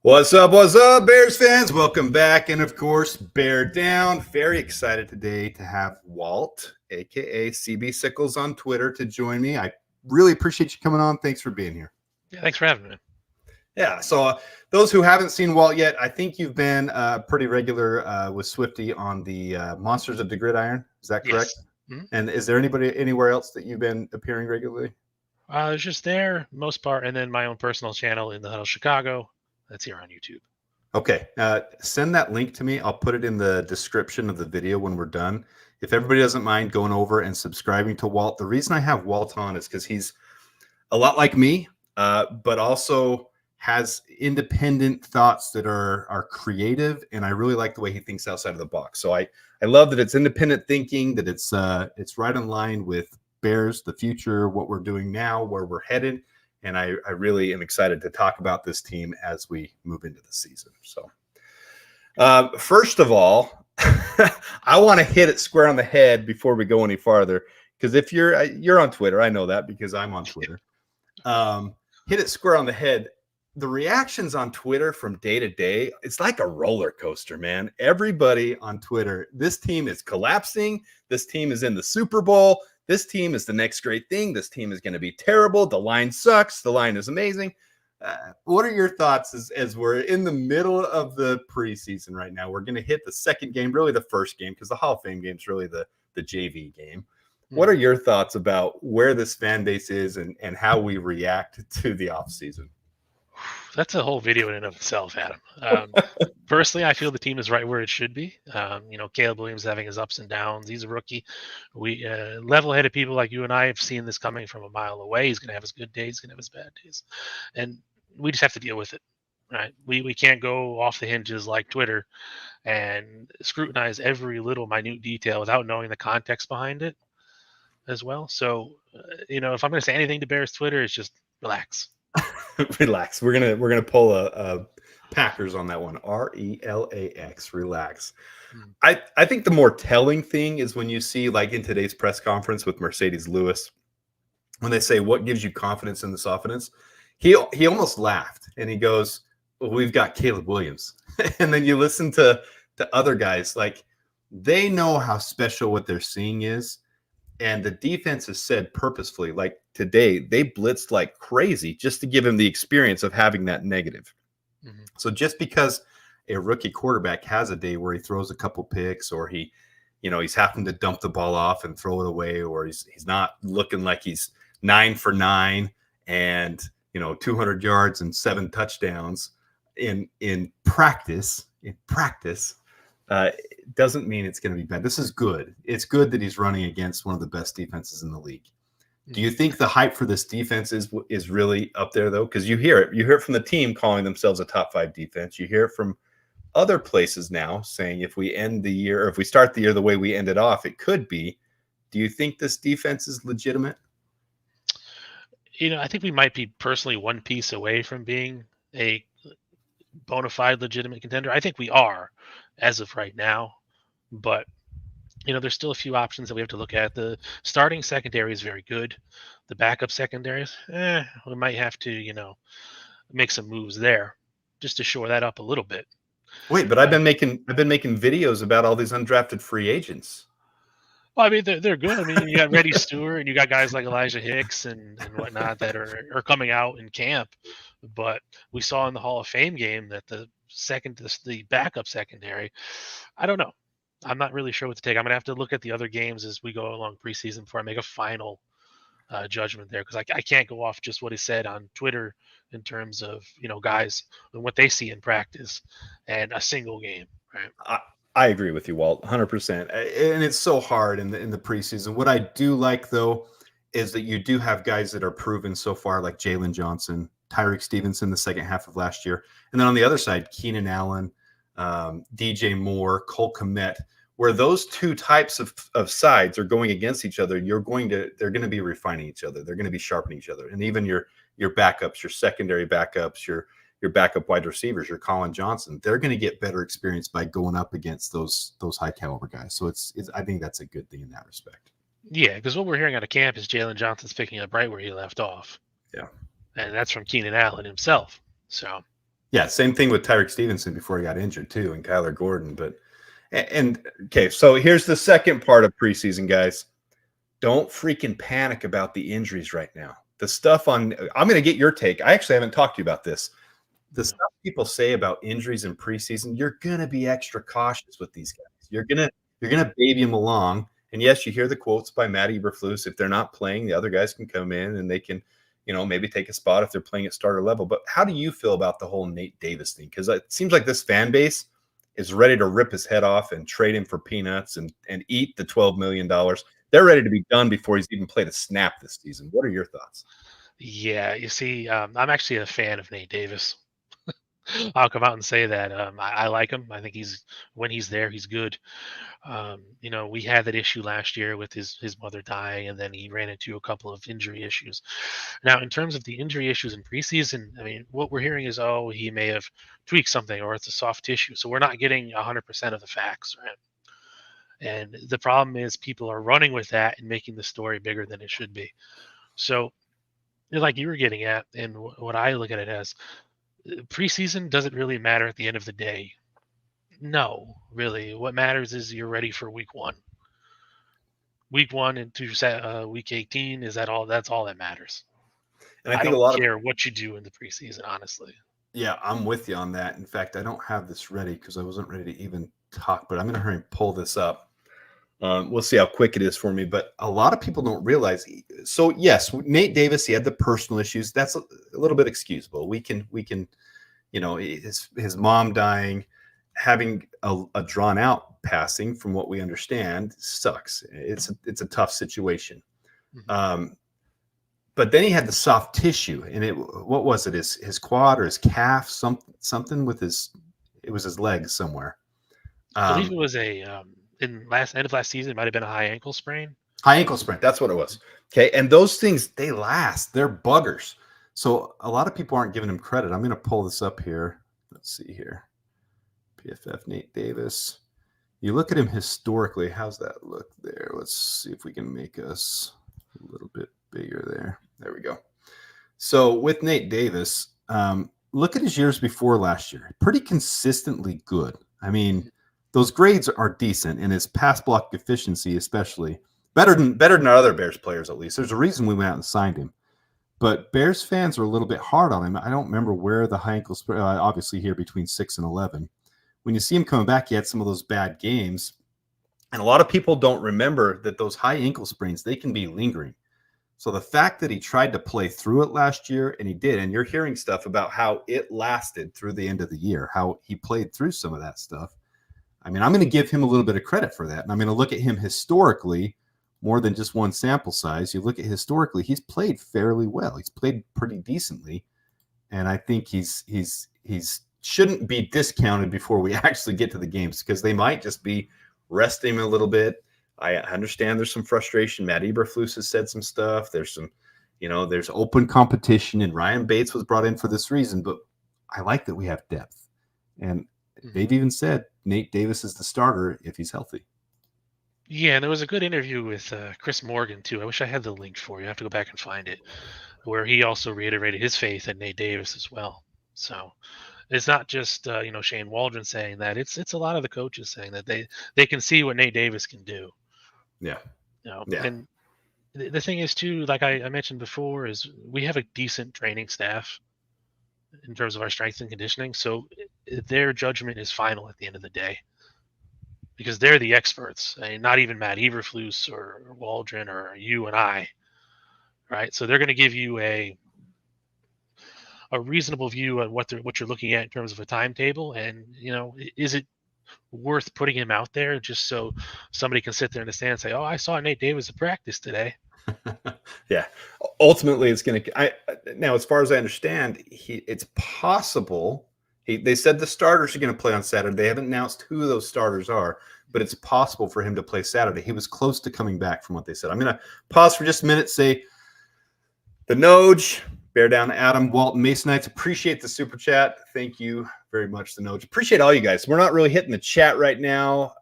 What's up, Bears fans? Welcome back, and of course, Bear Down. Very excited today to have Walt, a.k.a. CB Sickles on Twitter, to join me. I really appreciate you coming on. Thanks for being here. Yeah, thanks for having me. Yeah, so those who haven't seen Walt yet, I think you've been pretty regular with Swifty on the Monsters of the Gridiron. Is that correct? Yes. Mm-hmm. And is there anybody anywhere else that you've been appearing regularly? It's just there, most part, and then my own personal channel in the Huddle Chicago. That's here on YouTube. Okay, send that link to me. I'll put it in the description of the video when we're done. If everybody doesn't mind going over and subscribing to Walt, the reason I have Walt on is because he's a lot like me, but also has independent thoughts that are creative, and I really like the way he thinks outside of the box. So I love that it's independent thinking, that it's right in line with Bears, the future, what we're doing now, where we're headed. And I really am excited to talk about this team as we move into the season. So, first of all, I want to hit it square on the head before we go any farther. Because if you're on Twitter, I know that because I'm on Twitter. Hit it square on the head. The reactions on Twitter from day to day, it's like a roller coaster, man. Everybody on Twitter, this team is collapsing. This team is in the Super Bowl. This team is the next great thing. This team is going to be terrible. The line sucks. The line is amazing. What are your thoughts as we're in the middle of the preseason right now? We're going to hit the second game, really the first game, because the Hall of Fame game is really the JV game. What are your thoughts about where this fan base is and how we react to the offseason? That's a whole video in and of itself, Adam. Personally, I feel the team is right where it should be. Caleb Williams having his ups and downs. He's a rookie. We level-headed people like you and I have seen this coming from a mile away. He's going to have his good days. He's going to have his bad days. And we just have to deal with it, right? We can't go off the hinges like Twitter and scrutinize every little minute detail without knowing the context behind it as well. So, if I'm going to say anything to Bears Twitter, it's just relax. Relax. We're gonna pull a Packers on that one. RELAX. Relax. I think the more telling thing is when you see, like in today's press conference with Mercedes Lewis, when they say what gives you confidence in this offense, he almost laughed and he goes, well, "We've got Caleb Williams." And then you listen to other guys, like they know how special what they're seeing is. And the defense has said purposefully, like today, they blitzed like crazy just to give him the experience of having that negative. Mm-hmm. So just because a rookie quarterback has a day where he throws a couple picks or he's having to dump the ball off and throw it away, or he's not looking like he's 9 for 9 and 200 yards and 7 touchdowns in practice, doesn't mean it's going to be bad. This is good. It's good that he's running against one of the best defenses in the league. Do you think the hype for this defense is really up there, though? Because you hear it. You hear it from the team calling themselves a top 5 defense. You hear it from other places now saying if we end the year, or if we start the year the way we ended off, it could be. Do you think this defense is legitimate? I think we might be personally one piece away from being a bona fide legitimate contender. I think we are as of right now, but there's still a few options that we have to look at. The starting secondary is very good. The backup secondaries, we might have to make some moves there just to shore that up a little bit. Wait, but I've been making videos about all these undrafted free agents. Well, I mean, they're good. I mean, you got Reddy Stewart and you got guys like Elijah Hicks and whatnot that are coming out in camp. But we saw in the Hall of Fame game that the backup secondary, I don't know. I'm not really sure what to take. I'm going to have to look at the other games as we go along preseason before I make a final judgment there, because I can't go off just what is said on Twitter in terms of, guys and what they see in practice and a single game, right? I agree with you, Walt, 100%. And it's so hard in the preseason. What I do like, though, is that you do have guys that are proven so far, like Jalen Johnson, Tyreek Stevenson the second half of last year. And then on the other side, Keenan Allen, DJ Moore, Cole Kmet, where those two types of sides are going against each other, they're going to be refining each other. They're going to be sharpening each other. And even your backups, your secondary backups, your backup wide receivers, your Colin Johnson, they're going to get better experience by going up against those high caliber guys. So it's I think that's a good thing in that respect. Yeah, because what we're hearing out of camp is Jalen Johnson's picking up right where he left off. Yeah. And that's from Keenan Allen himself. So Yeah, same thing with Tyreek Stevenson before he got injured too, and Kyler Gordon. But and okay, so here's the second part of preseason, guys. Don't freaking panic about the injuries right now. The stuff on I'm going to get your take. I actually haven't talked to you about this. The stuff people say about injuries in preseason, you're going to be extra cautious with these guys. You're going to baby them along. And yes, you hear the quotes by Matt Eberflus. If they're not playing, the other guys can come in and they can, maybe take a spot if they're playing at starter level. But how do you feel about the whole Nate Davis thing? Because it seems like this fan base is ready to rip his head off and trade him for peanuts and eat the $12 million. They're ready to be done before he's even played a snap this season. What are your thoughts? Yeah, you see, I'm actually a fan of Nate Davis. I'll come out and say that I like him. I think when he's there, he's good. We had that issue last year with his mother dying, and then he ran into a couple of injury issues. Now, in terms of the injury issues in preseason, I mean, what we're hearing is, oh, he may have tweaked something, or it's a soft tissue. So we're not getting 100% of the facts, right? And the problem is people are running with that and making the story bigger than it should be. So, like you were getting at, and what I look at it as, preseason doesn't really matter at the end of the day. No, really. What matters is you're ready for week one. Week one into week 18, is that all? That's all that matters. And I I think a don't lot of care what you do in the preseason, honestly. Yeah, I'm with you on that. In fact, I don't have this ready because I wasn't ready to even talk, but I'm going to hurry and pull this up. We'll see how quick it is for me. But a lot of people don't realize. So yes, Nate Davis, he had the personal issues. That's a little bit excusable. We can, his mom dying, having a drawn out passing, from what we understand, sucks. It's a tough situation. Mhm. But then he had the soft tissue, and what was it? His quad or his calf, something with it was his leg somewhere. I believe it was end of last season. It might have been a high ankle sprain. High ankle sprain. That's what it was. Okay. And those things, they last. They're buggers. So a lot of people aren't giving him credit. I'm going to pull this up here. Let's see here. PFF Nate Davis. You look at him historically. How's that look there? Let's see if we can make us a little bit bigger there. There we go. So with Nate Davis, look at his years before last year. Pretty consistently good. I mean, those grades are decent, and his pass block efficiency, especially better than our other Bears players. At least there's a reason we went out and signed him. But Bears fans are a little bit hard on him. I don't remember where the high ankle sprain. Obviously, here between 6 and 11. When you see him coming back, he had some of those bad games, and a lot of people don't remember that those high ankle sprains, they can be lingering. So the fact that he tried to play through it last year, and he did, and you're hearing stuff about how it lasted through the end of the year, how he played through some of that stuff. I mean, I'm going to give him a little bit of credit for that. And I'm going to look at him historically, more than just one sample size. You look at historically, he's played fairly well. He's played pretty decently. And I think he's shouldn't be discounted before we actually get to the games, because they might just be resting him a little bit. I understand there's some frustration. Matt Eberflus has said some stuff. There's some, there's open competition, and Ryan Bates was brought in for this reason. But I like that we have depth. And they've even said Nate Davis is the starter if he's healthy. Yeah, and there was a good interview with Chris Morgan too. I wish I had the link for you. I have to go back and find it, where he also reiterated his faith in Nate Davis as well. So it's not just Shane Waldron saying that. It's a lot of the coaches saying that they can see what Nate Davis can do. Yeah. And the thing is too, like I mentioned before, is we have a decent training staff in terms of our strength and conditioning. So their judgment is final at the end of the day, because they're the experts. I mean, not even Matt Eberflus or Waldron or you and I, right? So they're going to give you a reasonable view on what you're looking at in terms of a timetable, and is it worth putting him out there just so somebody can sit there in the stand and say, "Oh, I saw Nate Davis at practice today." Yeah. Ultimately, it's going to. Now, as far as I understand, it's possible. They said the starters are going to play on Saturday. They haven't announced who those starters are, but it's possible for him to play Saturday. He was close to coming back, from what they said. I'm going to pause for just a minute. Say the Noj, Bear Down Adam, Walt, and Masonites. Appreciate the super chat. Thank you very much, the Noj. Appreciate all you guys. We're not really hitting the chat right now.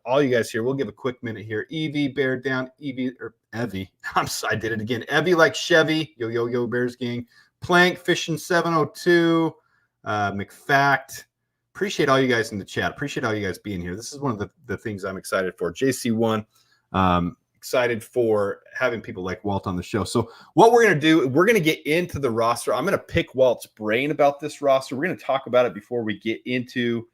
All you guys here, we'll give a quick minute here. Evie, Bear Down, Evie, or Evie. I did it again. Evie like Chevy. Yo, Bears gang. Plank, Fishing 702. McFact. Appreciate all you guys in the chat. Appreciate all you guys being here. This is one of the things I'm excited for. JC1, excited for having people like Walt on the show. So what we're going to do, we're going to get into the roster. I'm going to pick Walt's brain about this roster. We're going to talk about it before we get into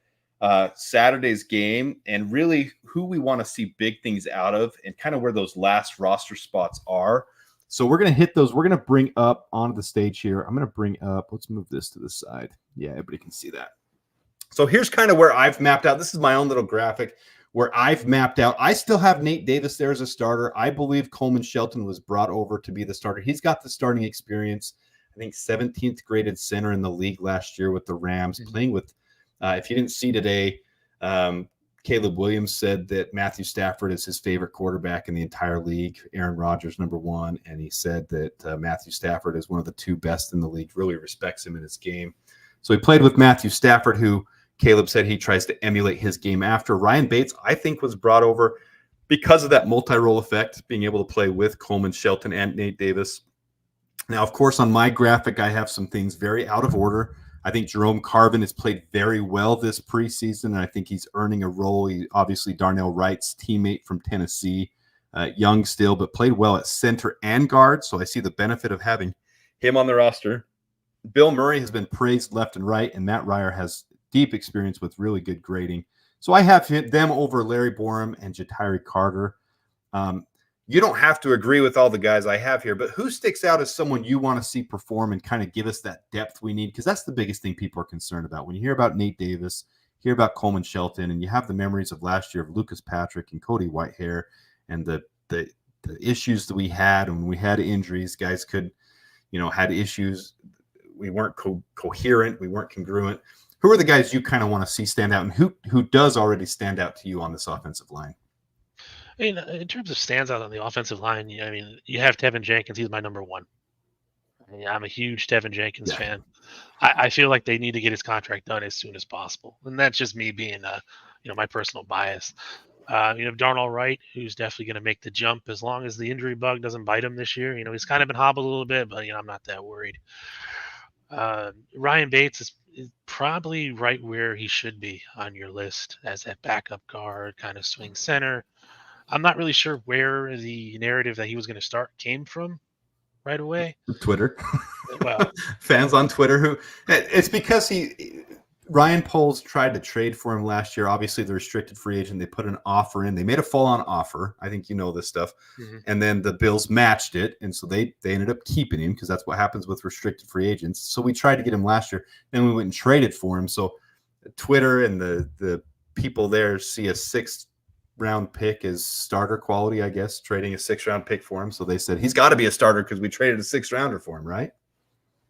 Saturday's game and really who we want to see big things out of and kind of where those last roster spots are. So we're going to hit those. We're going to bring up onto the stage here. I'm going to bring up, let's move this to the side. Yeah, everybody can see that. So here's kind of where I've mapped out. This is my own little graphic where I've mapped out. I still have Nate Davis there as a starter. I believe Coleman Shelton was brought over to be the starter. He's got the starting experience. I think 17th graded center in the league last year with the Rams, playing with, if you didn't see today, Caleb Williams said that Matthew Stafford is his favorite quarterback in the entire league. Aaron Rodgers, #1. And he said that Matthew Stafford is one of the 2 best in the league, really respects him in his game. So he played with Matthew Stafford, who Caleb said he tries to emulate his game after. Ryan Bates, I think, was brought over because of that multi-role effect, being able to play with Coleman Shelton and Nate Davis. Now, of course, on my graphic, I have some things very out of order. I think Jerome Carvin has played very well this preseason, and I think he's earning a role. He obviously Darnell Wright's teammate from Tennessee, young still, but played well at center and guard. So I see the benefit of having him on the roster. Bill Murray has been praised left and right, and Matt Ryer has deep experience with really good grading. So I have them over Larry Borum and Jatiri Carter. You don't have to agree with all the guys I have here, but who sticks out as someone you want to see perform and kind of give us that depth we need? Because that's the biggest thing people are concerned about. When you hear about Nate Davis, hear about Coleman Shelton, and you have the memories of last year of Lucas Patrick and Cody Whitehair and the issues that we had when we had injuries, guys could, had issues. We weren't coherent. We weren't congruent. Who are the guys you kind of want to see stand out, and who does already stand out to you on this offensive line? I mean, in terms of stands out on the offensive line, I mean, you have Tevin Jenkins. He's my #1. I mean, I'm a huge Tevin Jenkins fan. I feel like they need to get his contract done as soon as possible, and that's just me being, my personal bias. Darnell Wright, who's definitely going to make the jump as long as the injury bug doesn't bite him this year. He's kind of been hobbled a little bit, but I'm not that worried. Ryan Bates is probably right where he should be on your list as that backup guard, kind of swing center. I'm not really sure where the narrative that he was going to start came from right away. Twitter. Well, fans on Twitter it's because Ryan Poles tried to trade for him last year. Obviously, the restricted free agent, they put an offer in. They made a full-on offer. I think you know this stuff. Mm-hmm. And then the Bills matched it, and so they ended up keeping him because that's what happens with restricted free agents. So we tried to get him last year. Then we went and traded for him. So Twitter and the people there see a 6th-round pick as starter quality, I guess, trading a 6th-round pick for him. So they said, he's got to be a starter because we traded a 6th-rounder for him, right?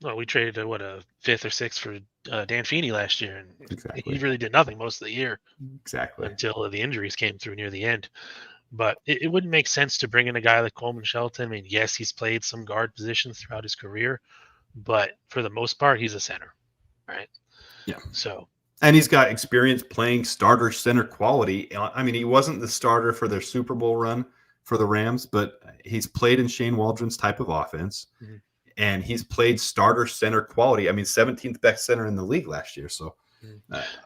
Well, we traded a 5th or 6th for Dan Feeney last year, and exactly. He really did nothing most of the year. Exactly. Until the injuries came through near the end. But it wouldn't make sense to bring in a guy like Coleman Shelton. I mean, yes, he's played some guard positions throughout his career, but for the most part, he's a center, right? Yeah. So. And he's got experience playing starter center quality. I mean, he wasn't the starter for their Super Bowl run for the Rams, but he's played in Shane Waldron's type of offense. Mm-hmm. And he's played starter center quality. I mean, 17th best center in the league last year. So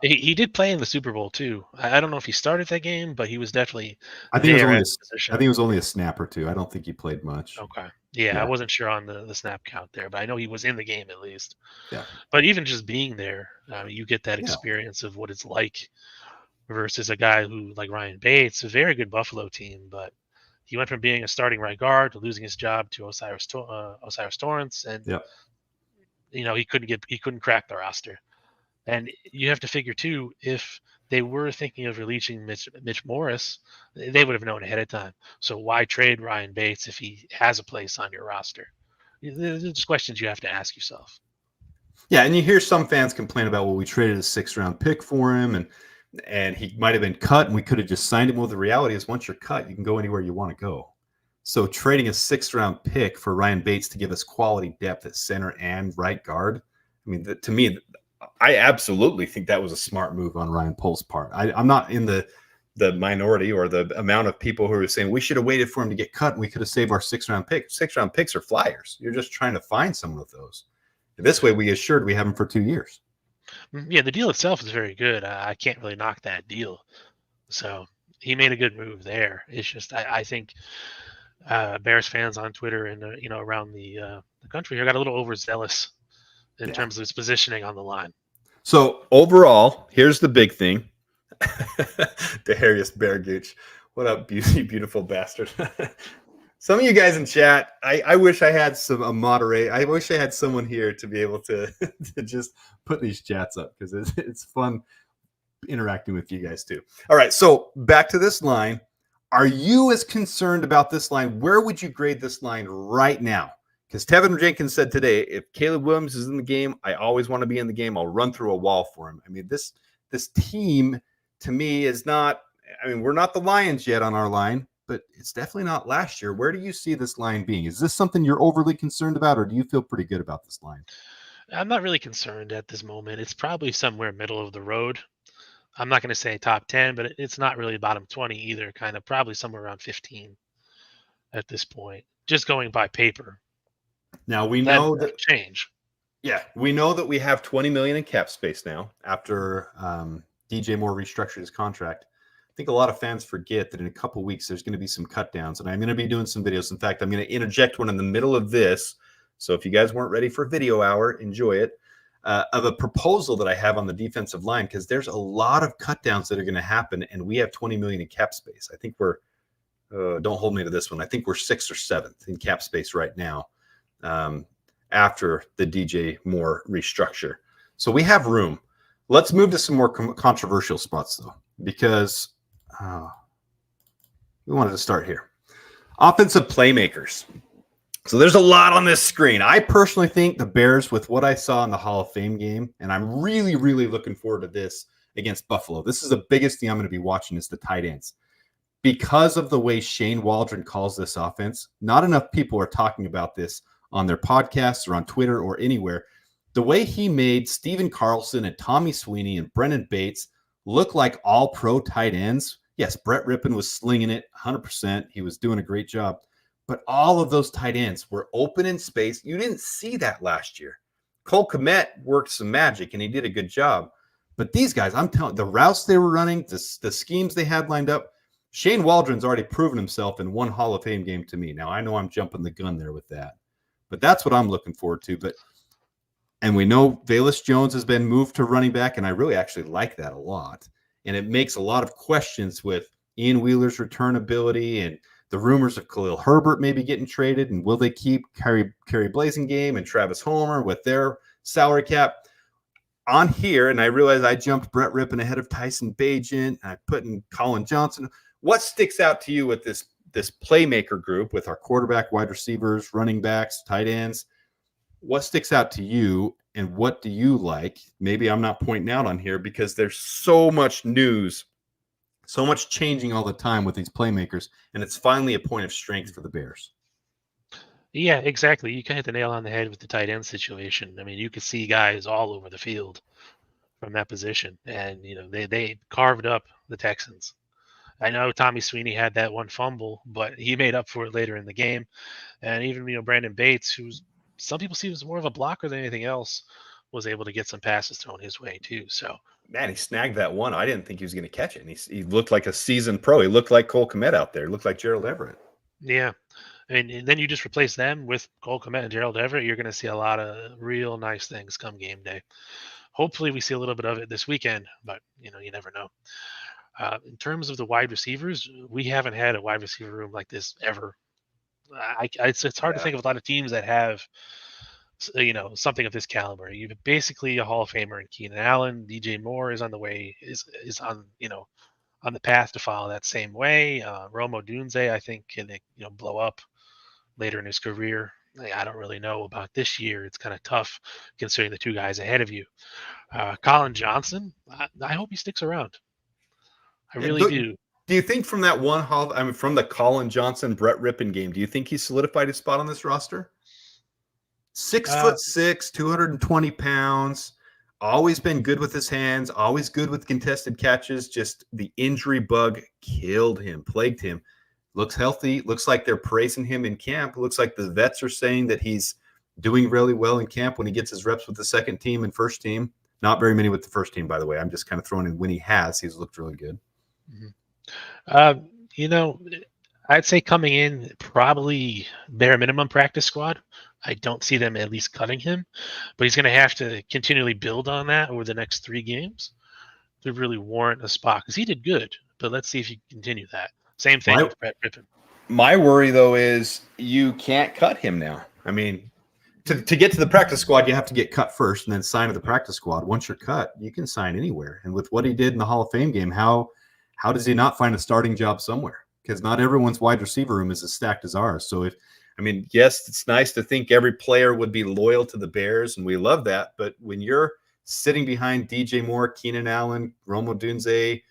he did play in the Super Bowl too. I don't know if he started that game, but he was definitely. I think it was only a snap or 2. I don't think he played much. Okay. Yeah. I wasn't sure on the snap count there, but I know he was in the game at least. Yeah. But even just being there, you get that experience of what it's like versus a guy who, like Ryan Bates, a very good Buffalo team, but he went from being a starting right guard to losing his job to Osiris Torrance, and he couldn't crack the roster. And you have to figure too, if they were thinking of releasing Mitch Morris, they would have known ahead of time. So why trade Ryan Bates if he has a place on your roster? There's just questions you have to ask yourself. Yeah, and you hear some fans complain about, well, we traded a 6th-round pick for him, and he might have been cut, and we could have just signed him. Well, the reality is once you're cut, you can go anywhere you want to go. So trading a 6th-round pick for Ryan Bates to give us quality depth at center and right guard, I mean, to me, I absolutely think that was a smart move on Ryan Poles' part. I'm not in the minority or the amount of people who are saying we should have waited for him to get cut and we could have saved our 6th-round pick. 6th-round picks are flyers. You're just trying to find someone with those. This way, we assured we have him for 2 years. Yeah, the deal itself is very good. I can't really knock that deal. So he made a good move there. It's just I think Bears fans on Twitter and around the country here got a little overzealous in Yeah. terms of his positioning on the line. So overall, here's the big thing. Darius Bear Gooch. What up, beautiful bastard. Some of you guys in chat, I wish I had a moderate. I wish I had someone here to be able to, to just put these chats up because it's fun interacting with you guys too. All right, so back to this line. Are you as concerned about this line? Where would you grade this line right now? Because Tevin Jenkins said today, if Caleb Williams is in the game, I always want to be in the game. I'll run through a wall for him. I mean, this team to me is not. I mean, we're not the Lions yet on our line, but it's definitely not last year. Where do you see this line being? Is this something you're overly concerned about, or do you feel pretty good about this line? I'm not really concerned at this moment. It's probably somewhere middle of the road. I'm not going to say top 10, but it's not really bottom 20 either. Kind of probably somewhere around 15 at this point. Just going by paper. Now we That know could that change. Yeah, we know that we have 20 million in cap space now after DJ Moore restructured his contract. I think a lot of fans forget that in a couple weeks there's going to be some cut downs, and I'm going to be doing some videos. In fact, I'm going to interject one in the middle of this. So if you guys weren't ready for video hour, enjoy it. Of a proposal that I have on the defensive line, because there's a lot of cut downs that are going to happen, and we have 20 million in cap space. I think we're don't hold me to this one. I think we're 6th or 7th in cap space right now. After the DJ Moore restructure. So we have room. Let's move to some more controversial spots, though, because we wanted to start here. Offensive playmakers. So there's a lot on this screen. I personally think the Bears, with what I saw in the Hall of Fame game, and I'm really, really looking forward to this against Buffalo. This is the biggest thing I'm going to be watching is the tight ends. Because of the way Shane Waldron calls this offense, not enough people are talking about this on their podcasts or on Twitter or anywhere. The way he made Steven Carlson and Tommy Sweeney and Brennan Bates look like all-pro tight ends. Yes, Brett Rippon was slinging it 100%. He was doing a great job. But all of those tight ends were open in space. You didn't see that last year. Cole Kmet worked some magic, and he did a good job. But these guys, I'm telling you, the routes they were running, the schemes they had lined up, Shane Waldron's already proven himself in one Hall of Fame game to me. Now, I know I'm jumping the gun there with that. But that's what I'm looking forward to. And we know Velus Jones has been moved to running back, and I really actually like that a lot. And it makes a lot of questions with Ian Wheeler's return ability and the rumors of Khalil Herbert maybe getting traded, and will they keep Kerry Blasingame and Travis Homer with their salary cap on here? And I realized I jumped Brett Rippon ahead of Tyson Bagent. I put in Colin Johnson. What sticks out to you with this playmaker group with our quarterback, wide receivers, running backs, tight ends? What sticks out to you, and what do you like? Maybe I'm not pointing out on here because there's so much news, so much changing all the time with these playmakers, and it's finally a point of strength for the Bears. Yeah, exactly. You can hit the nail on the head with the tight end situation. I mean, you could see guys all over the field from that position, and they carved up the Texans. I know Tommy Sweeney had that one fumble, but he made up for it later in the game. And even Brandon Bates, who's some people see as more of a blocker than anything else, was able to get some passes thrown his way too. So man, he snagged that one. I didn't think he was going to catch it. And he looked like a seasoned pro. He looked like Cole Kmet out there. He looked like Gerald Everett. yeah, and then you just replace them with Cole Kmet and Gerald Everett. You're going to see a lot of real nice things come game day. Hopefully, we see a little bit of it this weekend, but you never know. In terms of the wide receivers, we haven't had a wide receiver room like this ever. It's hard to think of a lot of teams that have, something of this caliber. You've basically a Hall of Famer in Keenan Allen. DJ Moore is on the way, is on on the path to follow that same way. Romo Dunze, I think, can blow up later in his career. I don't really know about this year. It's kind of tough considering the two guys ahead of you. Colin Johnson, I hope he sticks around. I really do. Do you think from that one from the Colin Johnson, Brett Rippon game, do you think he solidified his spot on this roster? 6'6", 220 pounds, always been good with his hands, always good with contested catches. Just the injury bug killed him, plagued him. Looks healthy. Looks like they're praising him in camp. Looks like the vets are saying that he's doing really well in camp when he gets his reps with the second team and first team. Not very many with the first team, by the way. I'm just kind of throwing in when he has. He's looked really good. Mhm. Uh, you know, I'd say coming in probably bare minimum practice squad. I don't see them at least cutting him, but he's going to have to continually build on that over the next 3 games to really warrant a spot because he did good. But let's see if you continue that. Same thing with Brett Rippon. My worry, though, is you can't cut him now. I mean, to get to the practice squad, you have to get cut first and then sign to the practice squad. Once you're cut, you can sign anywhere. And with what he did in the Hall of Fame game, how does he not find a starting job somewhere? Because not everyone's wide receiver room is as stacked as ours. So yes, it's nice to think every player would be loyal to the Bears, and we love that. But when you're sitting behind DJ Moore, Keenan Allen, Rome Odunze,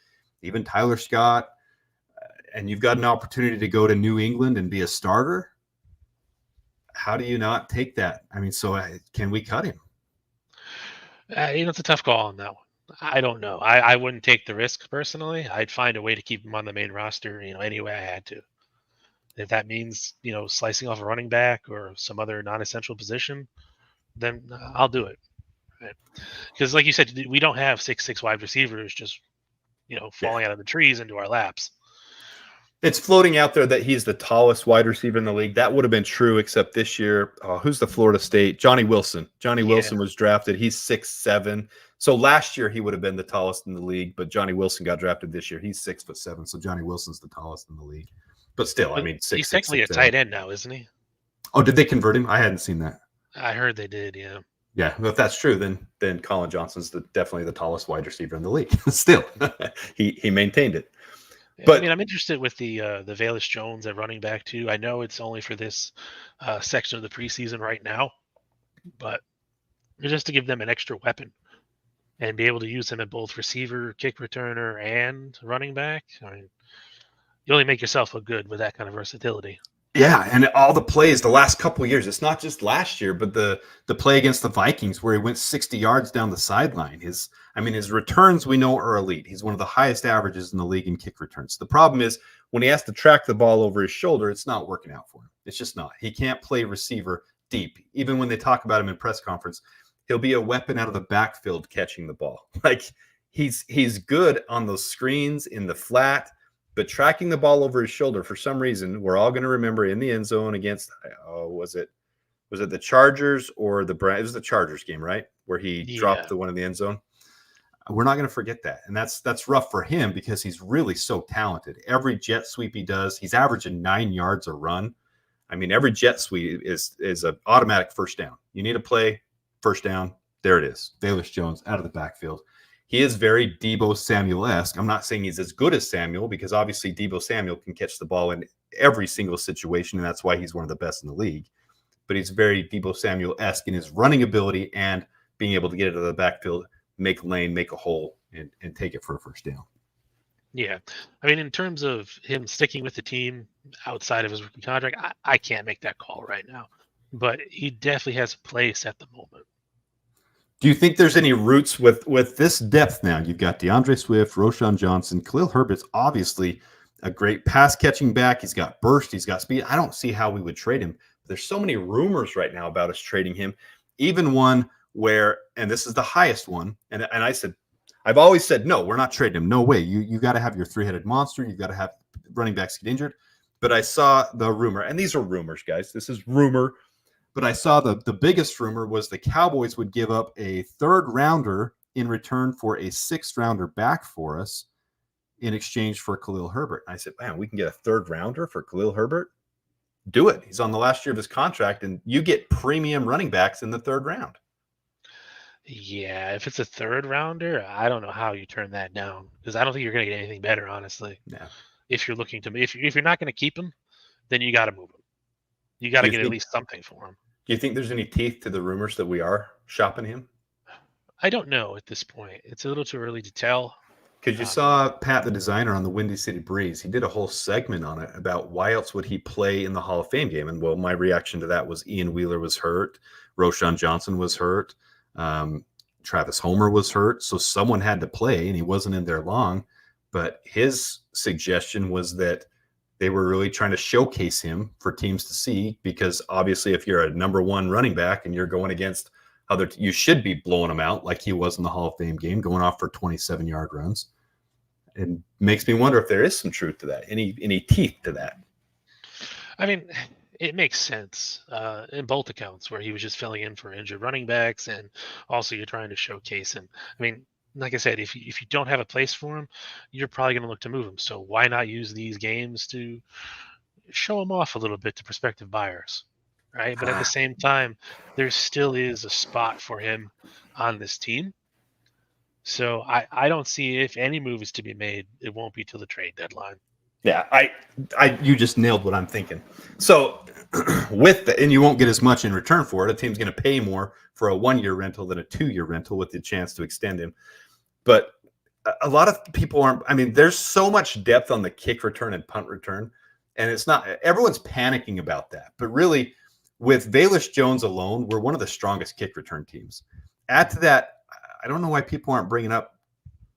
even Tyler Scott, and you've got an opportunity to go to New England and be a starter, how do you not take that? I mean, can we cut him? It's a tough call on that one. I don't know. I wouldn't take the risk personally. I'd find a way to keep him on the main roster, any way I had to. If that means, slicing off a running back or some other non-essential position, then I'll do it. Right? Because like you said, we don't have 6'6" wide receivers just, falling out of the trees into our laps. It's floating out there that he's the tallest wide receiver in the league. That would have been true, except this year, who's the Florida State? Johnny Wilson. Johnny Wilson was drafted. He's 6'7". So last year he would have been the tallest in the league, but Johnny Wilson got drafted this year. He's 6'7". So Johnny Wilson's the tallest in the league. But still, I mean, he's technically a tight end now, isn't he? Oh, did they convert him? I hadn't seen that. I heard they did, yeah. Yeah, well, if that's true, then Colin Johnson's definitely the tallest wide receiver in the league. Still, he maintained it. But I'm interested with the Velus Jones at running back too. I know it's only for this section of the preseason right now, but just to give them an extra weapon and be able to use him at both receiver, kick returner, and running back. I mean, you only make yourself look good with that kind of versatility. Yeah, and all the plays the last couple of years, it's not just last year, but the play against the Vikings where he went 60 yards down the sideline. His returns we know are elite. He's one of the highest averages in the league in kick returns. The problem is when he has to track the ball over his shoulder, it's not working out for him. It's just not. He can't play receiver deep. Even when they talk about him in press conference, he'll be a weapon out of the backfield catching the ball. Like he's good on those screens in the flat. But tracking the ball over his shoulder, for some reason, we're all going to remember in the end zone against, was it the Chargers or the Browns? It was the Chargers game, right? Where he dropped the one in the end zone. We're not going to forget that. And that's rough for him because he's really so talented. Every jet sweep he does, he's averaging 9 yards a run. I mean, every jet sweep is an automatic first down. You need a play, first down. There it is. Velus Jones out of the backfield. He is very Deebo Samuel-esque. I'm not saying he's as good as Samuel because obviously Deebo Samuel can catch the ball in every single situation, and that's why he's one of the best in the league. But he's very Deebo Samuel-esque in his running ability and being able to get into the backfield, make a lane, make a hole, and take it for a first down. Yeah. I mean, in terms of him sticking with the team outside of his rookie contract, I can't make that call right now. But he definitely has a place at the moment. Do you think there's any roots with this depth now? You've got DeAndre Swift, Roschon Johnson, Khalil Herbert's obviously a great pass catching back. He's got burst. He's got speed. I don't see how we would trade him. There's so many rumors right now about us trading him. Even one where, and this is the highest one, and I've always said, no, we're not trading him. No way. You got to have your three-headed monster. You've got to have running backs get injured. But I saw the rumor, and these are rumors, guys. This is rumor. But I saw the biggest rumor was the Cowboys would give up a third rounder in return for a sixth rounder back for us in exchange for Khalil Herbert. And I said, man, we can get a third rounder for Khalil Herbert? Do it. He's on the last year of his contract, and you get premium running backs in the third round. Yeah, if it's a third rounder, I don't know how you turn that down because I don't think you're going to get anything better, honestly. Yeah. If you're looking to, if you're not going to keep him, then you got to move him. You got to get at least something for him. Do you think there's any teeth to the rumors that we are shopping him? I don't know at this point. It's a little too early to tell. Because you saw Pat, the designer, on the Windy City Breeze. He did a whole segment on it about why else would he play in the Hall of Fame game. And, well, my reaction to that was Ian Wheeler was hurt. Roschon Johnson was hurt. Travis Homer was hurt. So someone had to play, and he wasn't in there long. But his suggestion was that they were really trying to showcase him for teams to see because obviously if you're a number one running back and you're going against You should be blowing them out like he was in the Hall of Fame game, going off for 27-yard runs. It makes me wonder if there is some truth to that, any teeth to that. I mean, it makes sense in both accounts where he was just filling in for injured running backs, and also you're trying to showcase him. I mean, like I said, if you don't have a place for him, you're probably going to look to move him. So why not use these games to show him off a little bit to prospective buyers, right? But at the same time, there still is a spot for him on this team. So I don't see if any move is to be made, it won't be till the trade deadline. Yeah, you just nailed what I'm thinking. So with the, and you won't get as much in return for it. A team's going to pay more for a 1-year rental than a 2-year rental with the chance to extend him. But a lot of people aren't. I mean, there's so much depth on the kick return and punt return, and it's not everyone's panicking about that. But really, with Velus Jones alone, we're one of the strongest kick return teams. Add to that, I don't know why people aren't bringing up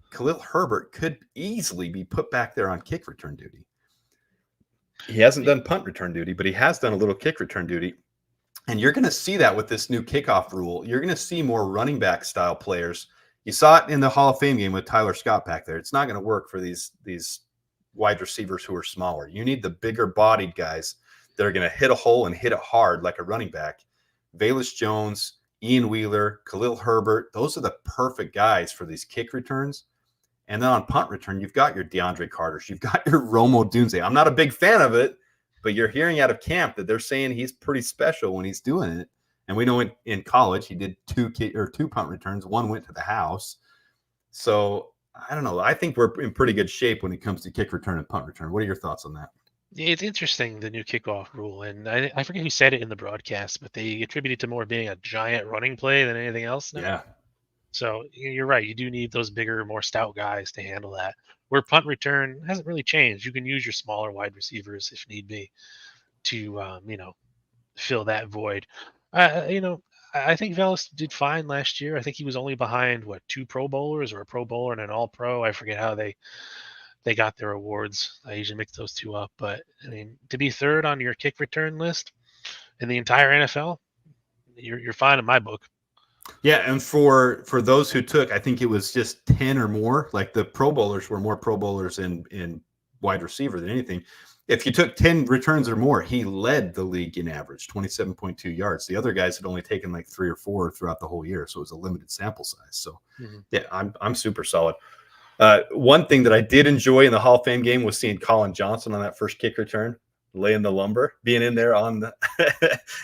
Khalil Herbert could easily be put back there on kick return duty. He hasn't done punt return duty, but he has done a little kick return duty. And you're going to see that with this new kickoff rule. You're going to see more running back style players. You saw it in the Hall of Fame game with Tyler Scott back there. It's not going to work for these wide receivers who are smaller. You need the bigger bodied guys that are going to hit a hole and hit it hard like a running back. Velus Jones, Ian Wheeler, Khalil Herbert, those are the perfect guys for these kick returns. And then on punt return, you've got your DeAndre Carters. You've got your Romo Dunze. I'm not a big fan of it, but you're hearing out of camp that they're saying he's pretty special when he's doing it. And we know in college he did 2 punt returns. 1 went to the house. So I don't know. I think we're in pretty good shape when it comes to kick return and punt return. What are your thoughts on that? It's interesting, the new kickoff rule. And I forget who said it in the broadcast, but they attribute it to more being a giant running play than anything else now. Yeah. So you're right. You do need those bigger, more stout guys to handle that. Where punt return hasn't really changed. You can use your smaller wide receivers if need be to, fill that void. I think Velus did fine last year. I think he was only behind 2 Pro Bowlers or a Pro Bowler and an All Pro. I forget how they got their awards. I usually mix those two up. But I mean, to be third on your kick return list in the entire NFL, you're fine in my book. Yeah, and for those who took, I think it was just 10 or more. Like the Pro Bowlers were more Pro Bowlers in wide receiver than anything. If you took 10 returns or more, he led the league in average, 27.2 yards. The other guys had only taken like 3 or 4 throughout the whole year, so it was a limited sample size. So, yeah, I'm super solid. One thing that I did enjoy in the Hall of Fame game was seeing Colin Johnson on that first kick return, laying the lumber, being in there on the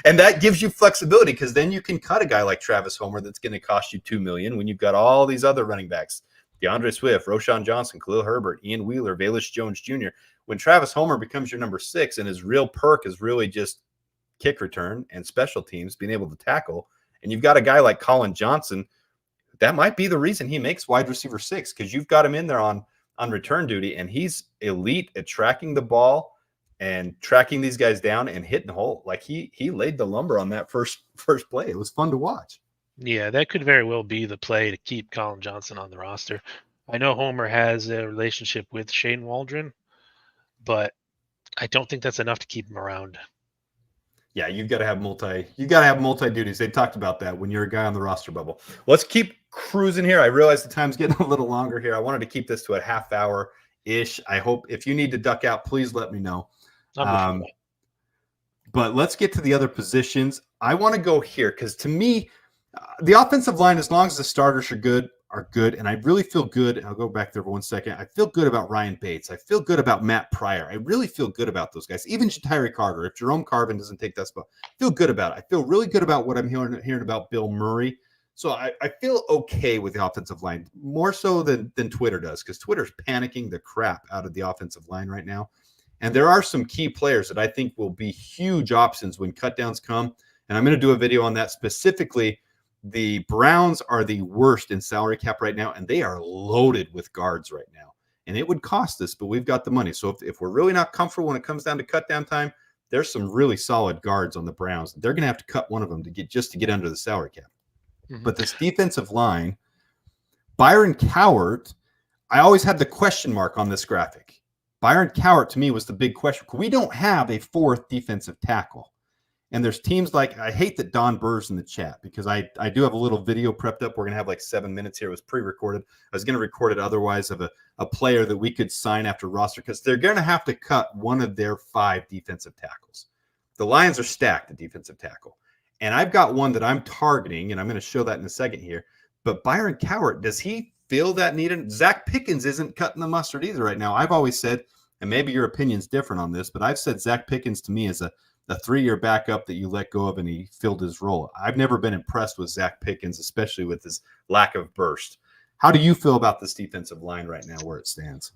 and that gives you flexibility because then you can cut a guy like Travis Homer that's going to cost you $2 million when you've got all these other running backs, DeAndre Swift, Roshan Johnson, Khalil Herbert, Ian Wheeler, Velus Jones Jr. When Travis Homer becomes your number 6 and his real perk is really just kick return and special teams, being able to tackle, and you've got a guy like Colin Johnson, that might be the reason he makes wide receiver 6 because you've got him in there on return duty, and he's elite at tracking the ball and tracking these guys down and hitting the hole. Like he laid the lumber on that first play. It was fun to watch. Yeah, that could very well be the play to keep Colin Johnson on the roster. I know Homer has a relationship with Shane Waldron, but I don't think that's enough to keep him around. Yeah, you've got to have multi duties. They talked about that when you're a guy on the roster bubble. Let's keep cruising here. I realize the time's getting a little longer here. I wanted to keep this to a half hour ish. I hope if you need to duck out, please let me know. But let's get to the other positions. I want to go here because to me, the offensive line, as long as the starters are good, and I really feel good. I'll go back there for 1 second. I feel good about Ryan Bates. I feel good about Matt Pryor. I really feel good about those guys. Even Tyree Carter, if Jerome Carvin doesn't take that spot, I feel good about it. I feel really good about what I'm hearing about Bill Murray. So I feel okay with the offensive line, more so than Twitter does, because Twitter's panicking the crap out of the offensive line right now. And there are some key players that I think will be huge options when cutdowns come. And I'm going to do a video on that specifically. The Browns are the worst in salary cap right now, and they are loaded with guards right now. And it would cost us, but we've got the money. So if we're really not comfortable when it comes down to cut down time, there's some really solid guards on the Browns. They're going to have to cut one of them to get under the salary cap. Mm-hmm. But this defensive line, Byron Cowart, I always had the question mark on this graphic. Byron Cowart, to me, was the big question. We don't have a 4th defensive tackle. And there's teams like, I hate that Don Burr's in the chat because I do have a little video prepped up. We're going to have like 7 minutes here. It was pre-recorded. I was going to record it otherwise of a player that we could sign after roster because they're going to have to cut one of their 5 defensive tackles. The Lions are stacked at defensive tackle. And I've got one that I'm targeting, and I'm going to show that in a second here. But Byron Cowart, does he feel that needed? Zach Pickens isn't cutting the mustard either right now. I've always said, and maybe your opinion's different on this, but I've said Zach Pickens to me is a 3-year backup that you let go of and he filled his role. I've never been impressed with Zach Pickens, especially with his lack of burst. How do you feel about this defensive line right now where it stands?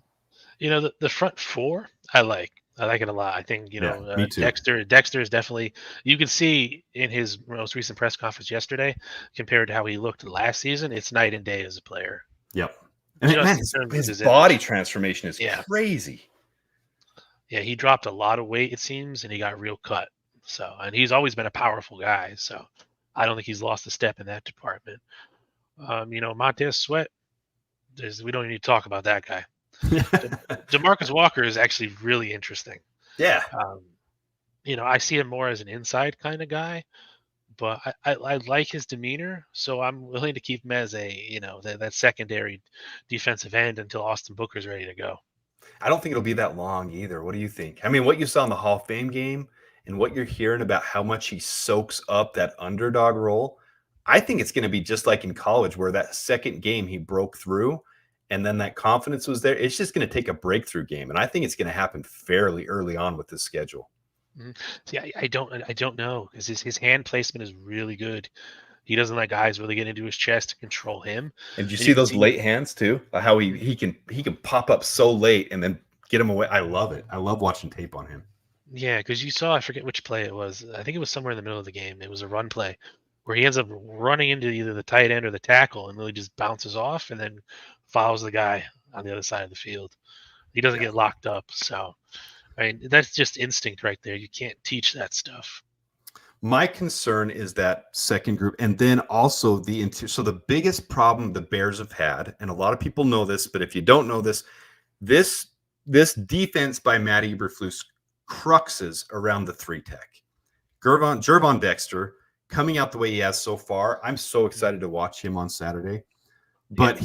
The front 4, I like it a lot. I think, me too. Dexter is definitely, you can see in his most recent press conference yesterday, compared to how he looked last season, it's night and day as a player. Yep. And man, his body transformation is crazy. Yeah, he dropped a lot of weight, it seems, and he got real cut. So, and he's always been a powerful guy. So I don't think he's lost a step in that department. Montez Sweat, we don't need to talk about that guy. DeMarcus Walker is actually really interesting. Yeah. I see him more as an inside kind of guy, but I like his demeanor, so I'm willing to keep him as that secondary defensive end until Austin Booker's ready to go. I don't think it'll be that long either. What do you think? I mean, what you saw in the Hall of Fame game and what you're hearing about how much he soaks up that underdog role, I think it's going to be just like in college where that second game he broke through and then that confidence was there. It's just going to take a breakthrough game, and I think it's going to happen fairly early on with this schedule. See, I don't know because his hand placement is really good. He doesn't let guys really get into his chest to control him. And did you see those late hands too? How he can pop up so late and then get him away. I love it. I love watching tape on him. Yeah, because you saw, I forget which play it was. I think it was somewhere in the middle of the game. It was a run play where he ends up running into either the tight end or the tackle and really just bounces off and then follows the guy on the other side of the field. He doesn't get locked up. So, I mean, that's just instinct right there. You can't teach that stuff. My concern is that second group, and then also so the biggest problem the Bears have had, and a lot of people know this, but if you don't know this defense by Matt Eberflus cruxes around the 3-tech. Gervon Dexter coming out the way he has so far. I'm so excited to watch him on Saturday, but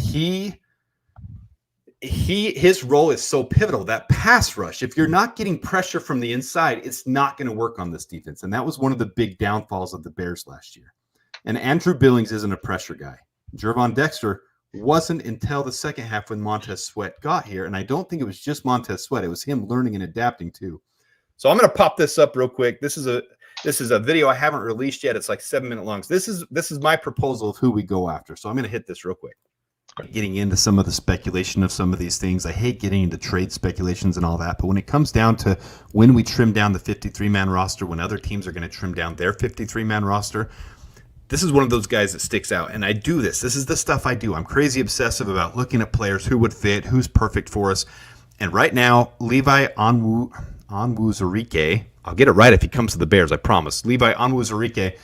his role is so pivotal. That pass rush, if you're not getting pressure from the inside, it's not going to work on this defense. And that was one of the big downfalls of the Bears last year. And Andrew Billings isn't a pressure guy. Gervon Dexter wasn't until the second half when Montez Sweat got here. And I don't think it was just Montez Sweat. It was him learning and adapting too. So I'm going to pop this up real quick. This is a video I haven't released yet. It's like 7-minute long. So this is my proposal of who we go after. So I'm going to hit this real quick. Getting into some of the speculation of some of these things. I hate getting into trade speculations and all that, but when it comes down to when we trim down the 53-man roster, when other teams are going to trim down their 53-man roster, this is one of those guys that sticks out. And I do this. This is the stuff I do. I'm crazy obsessive about looking at players, who would fit, who's perfect for us. And right now, Levi Onwuzurike, I'll get it right if he comes to the Bears, I promise. Levi Onwuzurike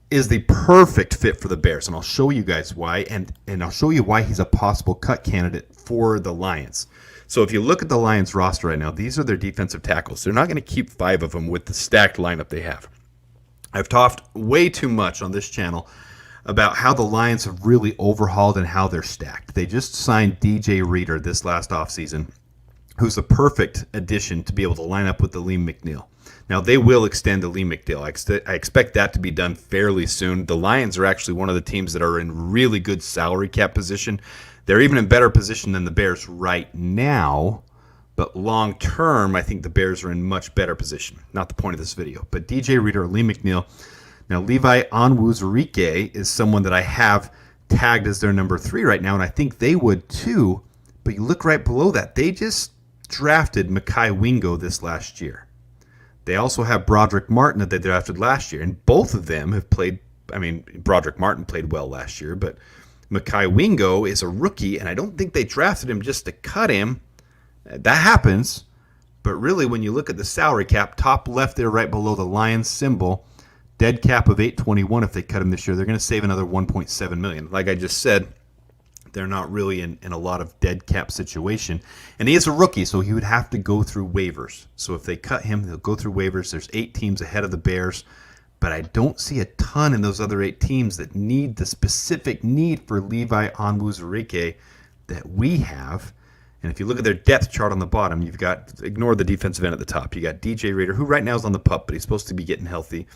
is the perfect fit for the Bears, and I'll show you guys why, and I'll show you why he's a possible cut candidate for the Lions. So if you look at the Lions roster right now, these are their defensive tackles. They're not going to keep 5 of them with the stacked lineup they have. I've talked way too much on this channel about how the Lions have really overhauled and how they're stacked. They just signed DJ Reader this last offseason, who's a perfect addition to be able to line up with the Liam McNeil. Now, they will extend the Liam McNeil. I expect that to be done fairly soon. The Lions are actually one of the teams that are in really good salary cap position. They're even in better position than the Bears right now. But long term, I think the Bears are in much better position. Not the point of this video. But DJ Reader or Lee McNeil. Now, Levi Onwuzurike is someone that I have tagged as their number 3 right now, and I think they would too. But you look right below that. They just drafted Mekhi Wingo this last year. They also have Broderick Martin that they drafted last year, and both of them have played. I mean, Broderick Martin played well last year, but Mekhi Wingo is a rookie, and I don't think they drafted him just to cut him. That happens, but really when you look at the salary cap, top left there right below the Lions symbol, dead cap of $821 if they cut him this year. They're going to save another $1.7 million. Like I just said, they're not really in a lot of dead cap situation. And he is a rookie, so he would have to go through waivers. So if they cut him, they'll go through waivers. There's 8 teams ahead of the Bears. but I don't see a ton in those other 8 teams that need the specific need for Levi Onwuzurike that we have. And if you look at their depth chart on the bottom, you've got, ignore the defensive end at the top. You got DJ Reader, who right now is on the pup, but he's supposed to be getting healthy.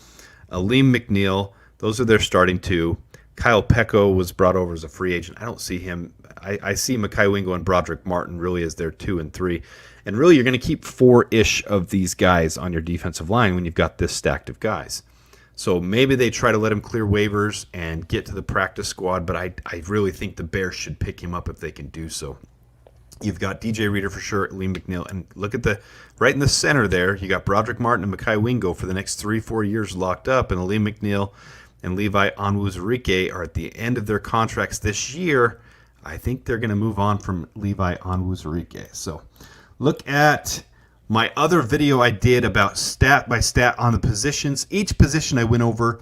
Aleem McNeil, those are their starting 2. Kyle Pecco was brought over as a free agent. I don't see him. I see Mekhi Wingo and Broderick Martin really as their 2 and 3. And really, you're going to keep 4-ish of these guys on your defensive line when you've got this stacked of guys. So maybe they try to let him clear waivers and get to the practice squad, but I really think the Bears should pick him up if they can do so. You've got DJ Reader for sure, Aleem McNeil, and look at right in the center there, you got Broderick Martin and Mekhi Wingo for the next 3-4 years locked up, and Aleem McNeil and Levi Onwuzurike are at the end of their contracts this year. I think they're going to move on from Levi Onwuzurike. So look at my other video I did about stat by stat on the positions. Each position I went over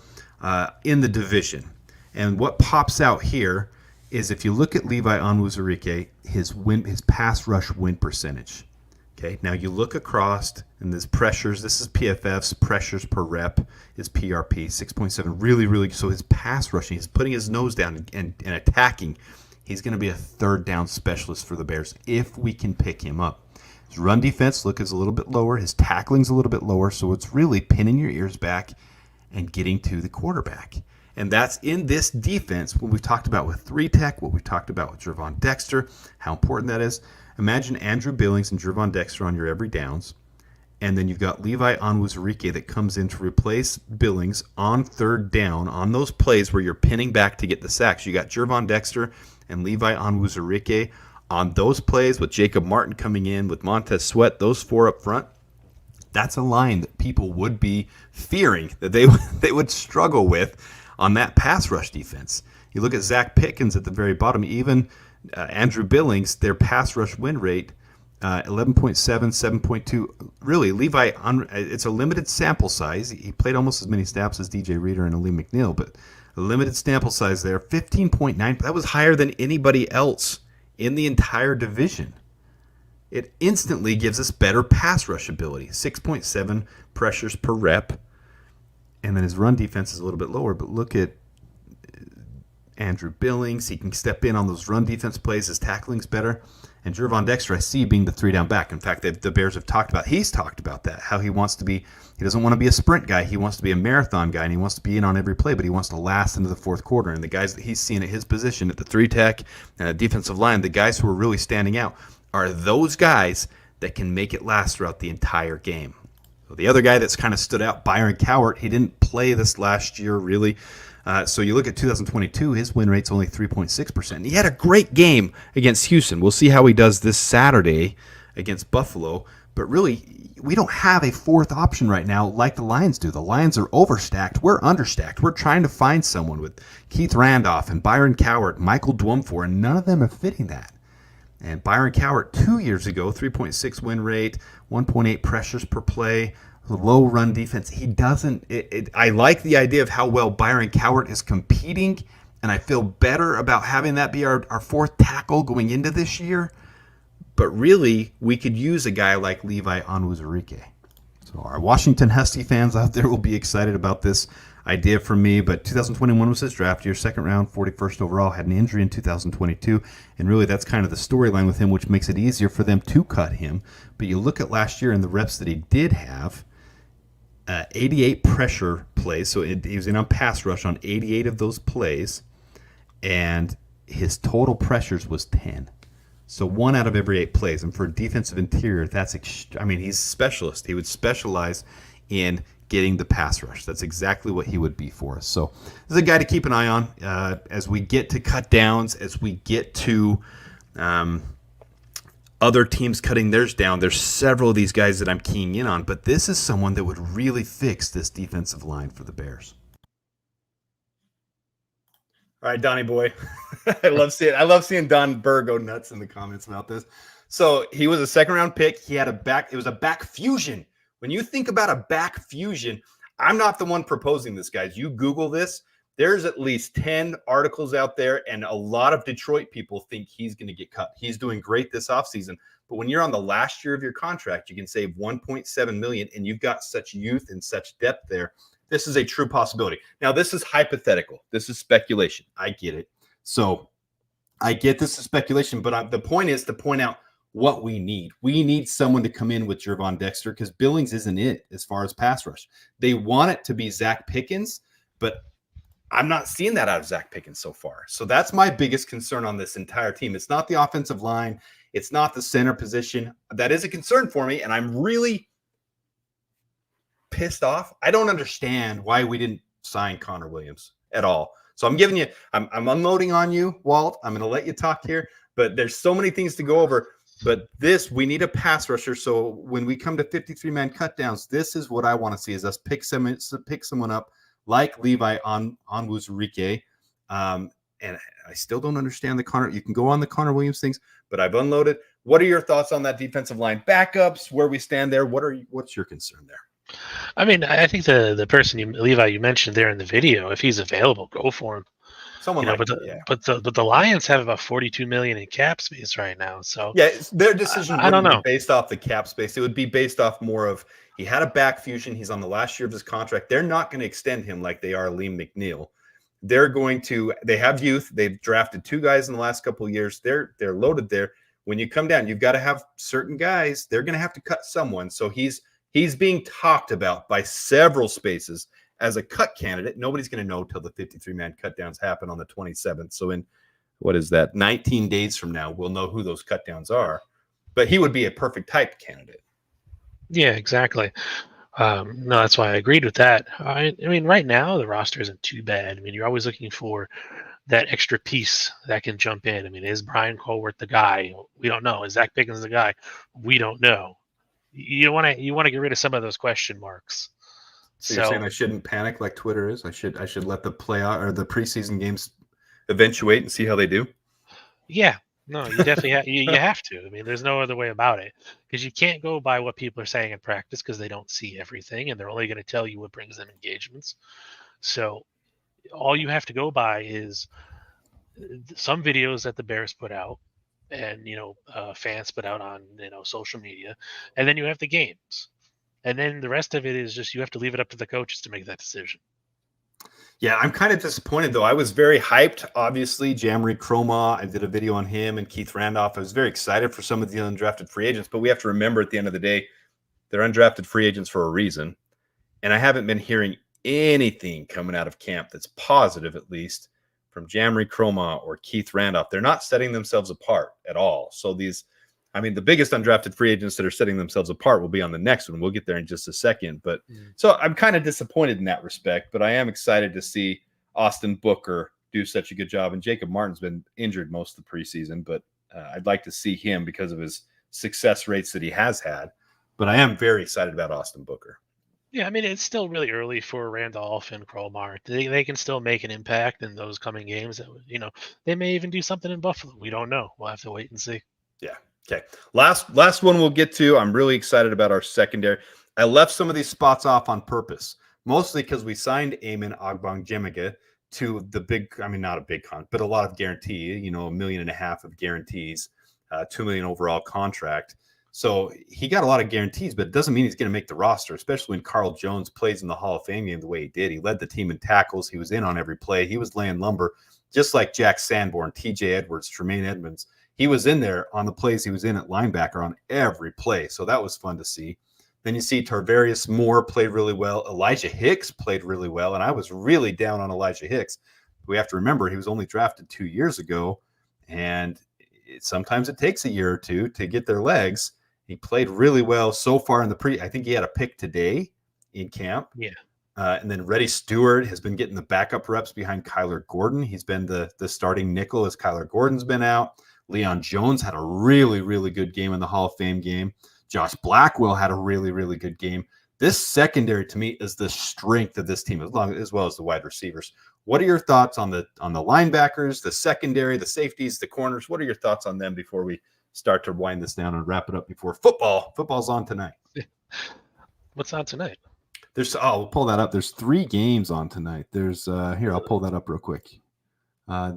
in the division. And what pops out here is if you look at Levi Onwuzurike, his pass rush win percentage. Okay, now you look across, and there's pressures. This is PFF's pressures per rep is PRP 6.7. Really, really. So his pass rushing, he's putting his nose down and attacking. He's going to be a third down specialist for the Bears if we can pick him up. His run defense is a little bit lower. His tackling's a little bit lower. So it's really pinning your ears back and getting to the quarterback. And that's in this defense, what we've talked about with 3-tech, what we've talked about with Gervon Dexter, how important that is. Imagine Andrew Billings and Gervon Dexter on your every downs. And then you've got Levi Onwuzurike that comes in to replace Billings on third down on those plays where you're pinning back to get the sacks. You got Gervon Dexter and Levi Onwuzurike on those plays with Jacob Martin coming in, with Montez Sweat, those 4 up front. That's a line that people would be fearing that they would struggle with on that pass rush defense. You look at Zach Pitkins at the very bottom, even Andrew Billings, their pass rush win rate, 11.7, 7.2. Really, Levi, it's a limited sample size. He played almost as many snaps as DJ Reader and Aleem McNeil, but a limited sample size there. 15.9, that was higher than anybody else in the entire division. It instantly gives us better pass rush ability. 6.7 pressures per rep. And then his run defense is a little bit lower, but look at Andrew Billings. He can step in on those run defense plays. His tackling's better. And Gervon Dexter, I see being the 3-down back. In fact, the Bears have talked about, he's talked about that, how he doesn't want to be a sprint guy. He wants to be a marathon guy, and he wants to be in on every play, but he wants to last into the fourth quarter. And the guys that he's seen at his position at the 3-tech and at defensive line, the guys who are really standing out are those guys that can make it last throughout the entire game. So the other guy that's kind of stood out, Byron Cowart, he didn't play this last year really. So you look at 2022, his win rate's only 3.6%. He had a great game against Houston. We'll see how he does this Saturday against Buffalo. But really, we don't have a fourth option right now like the Lions do. The Lions are overstacked. We're understacked. We're trying to find someone with Keith Randolph and Byron Cowart, Michael Dwumfor, and none of them are fitting that. And Byron Cowart 2 years ago, 3.6 win rate, 1.8 pressures per play, low run defense. He doesn't. I like the idea of how well Byron Cowart is competing, and I feel better about having that be our fourth tackle going into this year. But really, we could use a guy like Levi Onwuzurike. So our Washington Husky fans out there will be excited about this idea from me, but 2021 was his draft year, second round, 41st overall, had an injury in 2022, and really that's kind of the storyline with him, which makes it easier for them to cut him. But you look at last year and the reps that he did have, 88 pressure plays, so he was in on pass rush on 88 of those plays, and his total pressures was 10. So 1 out of every 8 plays, and for a defensive interior, he's a specialist. He would specialize in getting the pass rush. That's exactly what he would be for us. So this is a guy to keep an eye on as we get to cut downs, as we get to other teams cutting theirs down. There's several of these guys that I'm keying in on, but this is someone that would really fix this defensive line for the Bears. All right, Donnie boy. I love seeing Don Burr go nuts in the comments about this. So he was a second round pick. He had it was a back fusion. When you think about a back fusion, I'm not the one proposing this, guys. You Google this. There's at least 10 articles out there, and a lot of Detroit people think he's going to get cut. He's doing great this offseason. But when you're on the last year of your contract, you can save $1.7 million, and you've got such youth and such depth there this is a true possibility. Now, this is hypothetical. This is speculation. I get it. So I get this is speculation, but the point is to point out what we need. We need someone to come in with Jervon Dexter because Billings isn't it as far as pass rush. They want it to be Zach Pickens, but I'm not seeing that out of Zach Pickens so far. So that's my biggest concern on this entire team. It's not the offensive line. It's not the center position. That is a concern for me, and I'm really pissed off. I don't understand why we didn't sign Connor Williams at all. So I'm unloading on you, Walt. I'm going to let you talk here, but there's so many things to go over. But we need a pass rusher. So when we come to 53-man cutdowns, this is what I want to see is us pick someone up like Levi Onwuzurike. And I still don't understand the Connor. You can go on the Connor Williams things, but I've unloaded. What are your thoughts on that defensive line backups, where we stand there? What's your concern there? I mean, I think the person Levi you mentioned there in the video, if he's available, go for him. Someone but the Lions have about $42 million in cap space right now. So yeah, their decision I don't know. Be based off the cap space. It would be based off more of he had a back fusion. He's on the last year of his contract. They're not going to extend him like they are Liam McNeil. They have youth. They've drafted 2 guys in the last couple of years. They're loaded there. When you come down, you've got to have certain guys. They're going to have to cut someone. So he's being talked about by several spaces as a cut candidate. Nobody's going to know till the 53-man cutdowns happen on the 27th. So in, 19 days from now, we'll know who those cutdowns are. But he would be a perfect type candidate. Yeah, exactly. No, that's why I agreed with that. I mean, right now, the roster isn't too bad. I mean, you're always looking for that extra piece that can jump in. I mean, is Brian Colworth the guy? We don't know. Is Zach Pickens the guy? We don't know. You want to get rid of some of those question marks. So you're saying I shouldn't panic like Twitter is? I should let the playoff or the preseason games eventuate and see how they do? Yeah. No, you definitely you have to. I mean, there's no other way about it because you can't go by what people are saying in practice because they don't see everything and they're only going to tell you what brings them engagements. So all you have to go by is some videos that the Bears put out and, fans put out on, social media. And then you have the games. And then the rest of it is just you have to leave it up to the coaches to make that decision. Yeah, I'm kind of disappointed, though. I was very hyped, obviously. Jamari Croma, I did a video on him, and Keith Randolph. I was very excited for some of the undrafted free agents, but we have to remember at the end of the day, they're undrafted free agents for a reason. And I haven't been hearing anything coming out of camp that's positive, at least, from Jamari Croma or Keith Randolph. They're not setting themselves apart at all. So the biggest undrafted free agents that are setting themselves apart will be on the next one. We'll get there in just a second. But so I'm kind of disappointed in that respect, but I am excited to see Austin Booker do such a good job. And Jacob Martin's been injured most of the preseason, but I'd like to see him because of his success rates that he has had. But I am very excited about Austin Booker. Yeah, I mean, it's still really early for Randolph and Cromar. They can still make an impact in those coming games. They may even do something in Buffalo. We don't know. We'll have to wait and see. Yeah. Okay. Last one we'll get to. I'm really excited about our secondary. I left some of these spots off on purpose, mostly because we signed Eamon Ogbongbemiga to the big, not a big but a lot of guarantee, $1.5 million of guarantees, $2 million overall contract. So he got a lot of guarantees, but it doesn't mean he's going to make the roster, especially when Carl Jones plays in the Hall of Fame game the way he did. He led the team in tackles. He was in on every play. He was laying lumber, just like Jack Sanborn, TJ Edwards, Tremaine Edmonds. He was in there on the plays he was in at linebacker on every play. So that was fun to see. Then you see Tarvarius Moore played really well. Elijah Hicks played really well. And I was really down on Elijah Hicks. We have to remember he was only drafted 2 years ago. And sometimes it takes a year or two to get their legs. He played really well so far in the I think he had a pick today in camp. Yeah. And then Reddy Stewart has been getting the backup reps behind Kyler Gordon. He's been the starting nickel as Kyler Gordon's been out. Leon Jones had a really, really good game in the Hall of Fame game. Josh Blackwell had a really, really good game. This secondary, to me, is the strength of this team, as well as the wide receivers. What are your thoughts on the linebackers, the secondary, the safeties, the corners? What are your thoughts on them before we start to wind this down and wrap it up before football? Football's on tonight. What's on tonight? We'll pull that up. There's 3 games on tonight. There's I'll pull that up real quick. I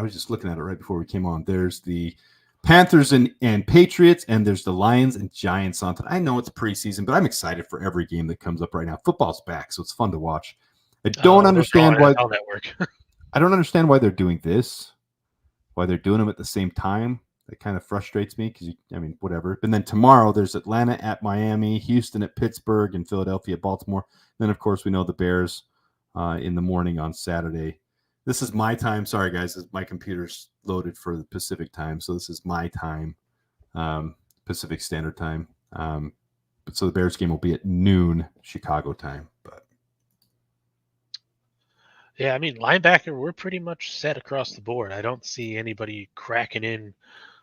was just looking at it right before we came on. There's the Panthers and Patriots, and there's the Lions and Giants on. I know it's preseason, but I'm excited for every game that comes up right now. Football's back, so it's fun to watch. I don't understand why network. I don't understand why they're doing this, why they're doing them at the same time. It kind of frustrates me because, whatever. And then tomorrow there's Atlanta at Miami, Houston at Pittsburgh, and Philadelphia at Baltimore. Then, of course, we know the Bears in the morning on Saturday. This is my time. Sorry, guys. My computer's loaded for the Pacific time, so this is my time, Pacific Standard Time. So the Bears game will be at noon Chicago time. But yeah, linebacker, we're pretty much set across the board. I don't see anybody cracking in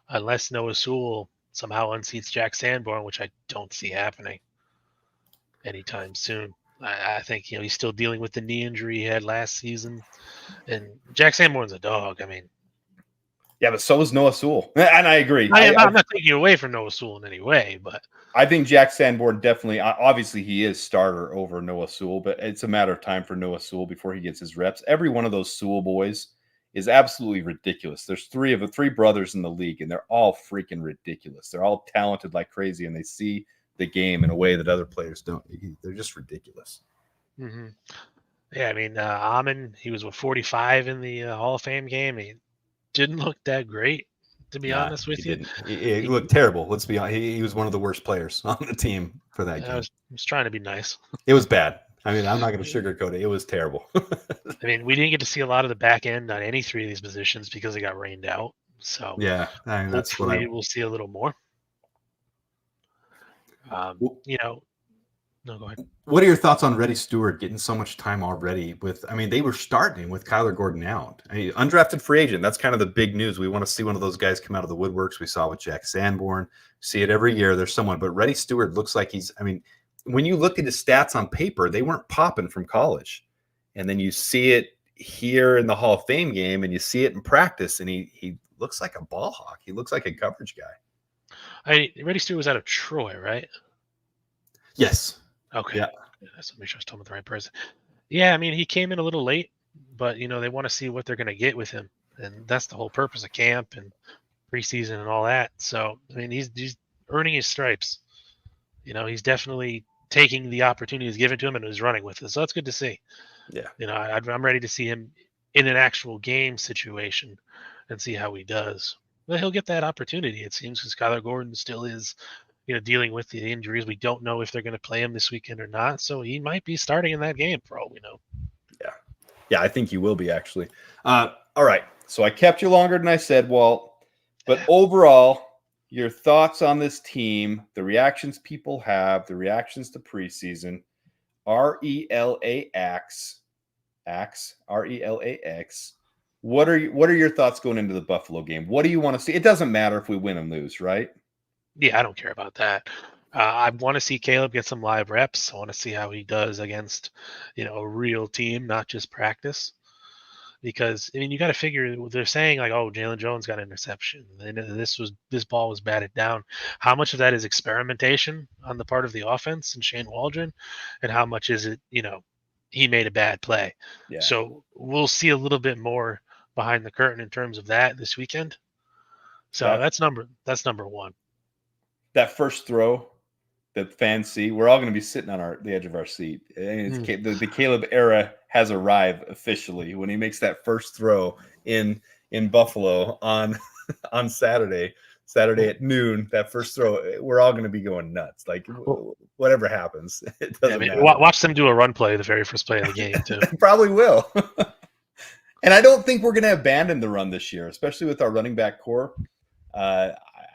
unless Noah Sewell somehow unseats Jack Sanborn, which I don't see happening anytime soon. I think he's still dealing with the knee injury he had last season, and Jack Sanborn's a dog. Yeah, but so is Noah Sewell, and I agree. I'm not taking away from Noah Sewell in any way, but I think Jack Sanborn definitely. Obviously, he is starter over Noah Sewell, but it's a matter of time for Noah Sewell before he gets his reps. Every one of those Sewell boys is absolutely ridiculous. There's three brothers in the league, and they're all freaking ridiculous. They're all talented like crazy, and they see the game in a way that other players don't. They're just ridiculous. Mm-hmm. Yeah, Amon, he was 45 in the Hall of Fame game. He didn't look that great, to be honest with you. He looked terrible. Let's be honest. He was one of the worst players on the team for that game. I was trying to be nice. It was bad. I'm not going to sugarcoat it. It was terrible. We didn't get to see a lot of the back end on any three of these positions because it got rained out. So yeah, that's what we'll see a little more. No, go ahead. What are your thoughts on Reddy Stewart getting so much time already? They were starting with Kyler Gordon out. Undrafted free agent. That's kind of the big news. We want to see one of those guys come out of the woodworks. We saw with Jack Sanborn. See it every year. There's someone, but Reddy Stewart looks like when you look at his stats on paper, they weren't popping from college. And then you see it here in the Hall of Fame game, and you see it in practice, and he looks like a ball hawk. He looks like a coverage guy. Reddy Stewart was out of Troy, right? Yes. Okay. Yeah. That's make sure I was talking with the right person. Yeah, he came in a little late, but they want to see what they're going to get with him, and that's the whole purpose of camp and preseason and all that. So he's earning his stripes. He's definitely taking the opportunities given to him and is running with it. So that's good to see. Yeah. I'm ready to see him in an actual game situation and see how he does. But he'll get that opportunity, it seems, because Kyler Gordon still is, dealing with the injuries. We don't know if they're going to play him this weekend or not. So he might be starting in that game for all we know. Yeah. Yeah, I think he will be, actually. All right. So I kept you longer than I said, Walt. But overall, your thoughts on this team, the reactions people have, the reactions to preseason, RELAX. What are your thoughts going into the Buffalo game? What do you want to see? It doesn't matter if we win and lose, right? Yeah, I don't care about that. I want to see Caleb get some live reps. I want to see how he does against, a real team, not just practice. Because you got to figure, they're saying like, oh, Jalen Jones got an interception, and this ball was batted down. How much of that is experimentation on the part of the offense and Shane Waldron, and how much is it, he made a bad play? Yeah. So we'll see a little bit more behind the curtain in terms of that this weekend. So that's number one. That first throw that fans see, we're all going to be sitting on the edge of our seat. And the Caleb era has arrived officially when he makes that first throw in Buffalo on Saturday at noon. That first throw, we're all going to be going nuts. Like whatever happens, it doesn't matter. Watch them do a run play the very first play of the game too. They probably will. And I don't think we're going to abandon the run this year, especially with our running back core.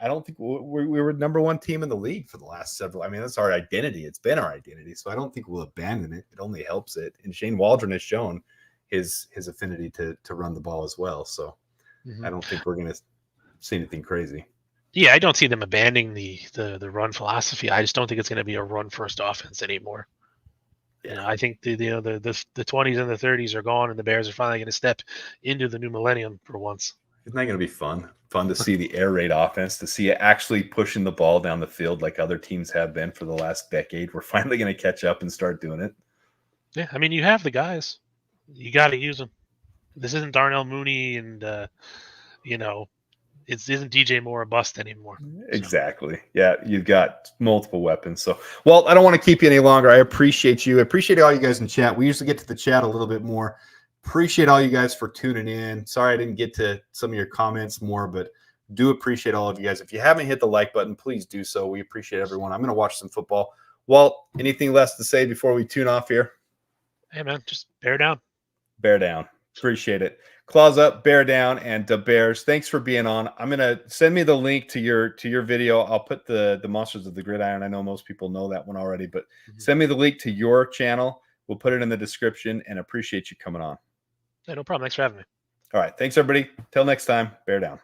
I don't think we were number one team in the league for the last several. That's our identity. It's been our identity. So I don't think we'll abandon it. It only helps it. And Shane Waldron has shown his affinity to run the ball as well. So I don't think we're going to see anything crazy. Yeah, I don't see them abandoning the run philosophy. I just don't think it's going to be a run first offense anymore. I think the 20s and the 30s are gone, and the Bears are finally going to step into the new millennium for once. Isn't that going to be fun? Fun to see the air raid offense, to see it actually pushing the ball down the field like other teams have been for the last decade. We're finally going to catch up and start doing it. Yeah, you have the guys. You got to use them. This isn't Darnell Mooney and, it isn't DJ Moore a bust anymore. Exactly. Yeah, you've got multiple weapons. So, well, I don't want to keep you any longer. I appreciate you. I appreciate all you guys in chat. We usually get to the chat a little bit more. Appreciate all you guys for tuning in. Sorry I didn't get to some of your comments more, but do appreciate all of you guys. If you haven't hit the like button, please do so. We appreciate everyone. I'm going to watch some football. Walt, anything less to say before we tune off here? Hey, man, just bear down. Bear down. Appreciate it. Claws up, bear down, and the Bears. Thanks for being on. I'm gonna send me the link to your video. I'll put the Monsters of the Gridiron. I know most people know that one already, but send me the link to your channel. We'll put it in the description, and appreciate you coming on. Hey, no problem. Thanks for having me. All right. Thanks, everybody. Till next time. Bear down.